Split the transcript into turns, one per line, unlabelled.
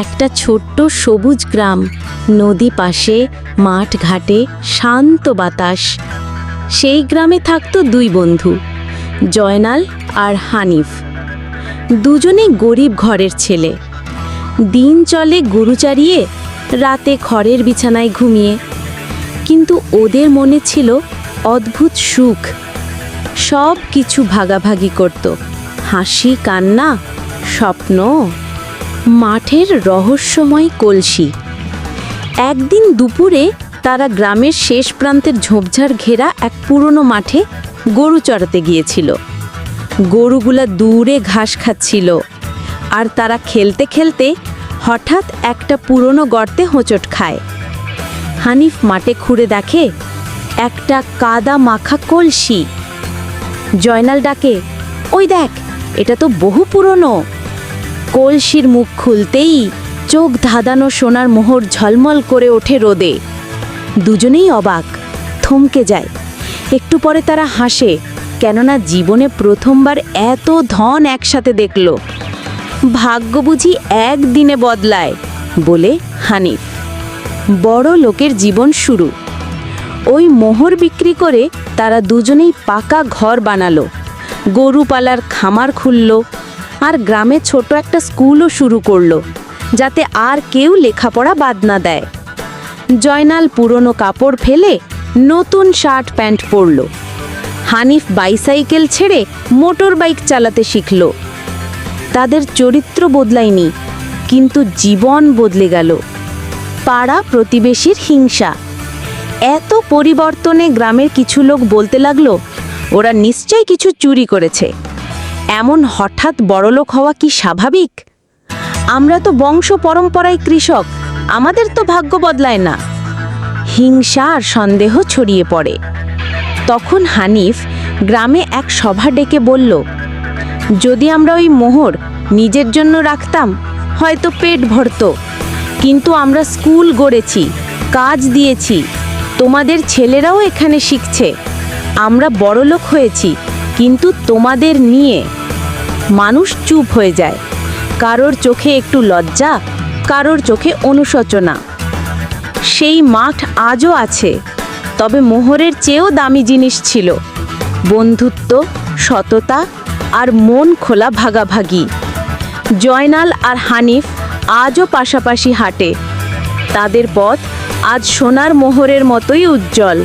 একটা ছোট্ট সবুজ গ্রাম, নদী পাশে, মাঠ ঘাটে, শান্ত বাতাস। সেই গ্রামে থাকতো দুই বন্ধু, জয়নাল আর হানিফ। দুজনেই গরিব ঘরের ছেলে। দিন চলে গরু চারিয়ে, রাতে খড়ের বিছানায় ঘুমিয়ে। কিন্তু ওদের মনে ছিল অদ্ভুত সুখ। সব কিছু ভাগাভাগি করত, হাসি, কান্না, স্বপ্ন, মাঠের রহস্যময় কলসি। একদিন দুপুরে তারা গ্রামের শেষ প্রান্তের ঝোপঝাড় ঘেরা এক পুরনো মাঠে গরু চড়াতে গিয়েছিল। গরুগুলা দূরে ঘাস খাচ্ছিল, আর তারা খেলতে খেলতে হঠাৎ একটা পুরনো গর্তে হোঁচট খায়। হানিফ মাঠে খুঁড়ে দেখে একটা কাদা মাখা কলসি। জয়নাল ডাকে, ওই দেখ, এটা তো বহু পুরনো। কলসির মুখ খুলতেই চোখ ধাঁধানো সোনার মোহর ঝলমল করে ওঠে রোদে। দুজনেই অবাক, থমকে যায়। একটু পরে তারা হাসে, কেননা জীবনে প্রথমবার এত ধন একসাথে দেখল। ভাগ্য বুঝি একদিনে বদলায়, বলে হানিফ। বড় লোকের জীবন শুরু। ওই মোহর বিক্রি করে তারা দুজনেই পাকা ঘর বানালো, গরু পালার খামার খুলল, আর গ্রামে ছোট একটা স্কুলও শুরু করলো, যাতে আর কেউ লেখাপড়া বাদ না দেয়। জয়নাল পুরনো কাপড় ফেলে নতুন শার্ট প্যান্ট পরল। হানিফ বাইসাইকেল ছেড়ে মোটর বাইক চালাতে শিখল। তাদের চরিত্র বদলায়নি, কিন্তু জীবন বদলে গেল। পাড়া প্রতিবেশীর হিংসা। এত পরিবর্তনে গ্রামের কিছু লোক বলতে লাগলো, ওরা নিশ্চয়ই কিছু চুরি করেছে। এমন হঠাৎ বড়লোক হওয়া কি স্বাভাবিক? আমরা তো বংশ পরম্পরায় কৃষক, আমাদের তো ভাগ্য বদলায় না। হিংসা আর সন্দেহ ছড়িয়ে পড়ে। তখন হানিফ গ্রামে এক সভা ডেকে বলল, যদি আমরা ওই মোহর নিজের জন্য রাখতাম, হয়তো পেট ভরত। কিন্তু আমরা স্কুল গড়েছি, কাজ দিয়েছি, তোমাদের ছেলেরাও এখানে শিখছে। আমরা বড়লোক হয়েছি, কিন্তু তোমাদের নিয়ে। মানুষ চুপ হয়ে যায়, কারোর চোখে একটু লজ্জা, কারোর চোখে অনুশোচনা। সেই মাঠ আজও আছে, তবে মোহরের চেয়েও দামি জিনিস ছিল বন্ধুত্ব, সততা আর মন খোলা ভাগাভাগি। জয়নাল আর হানিফ আজও পাশাপাশি হাঁটে। তাদের পথ আজ সোনার মোহরের মতোই উজ্জ্বল।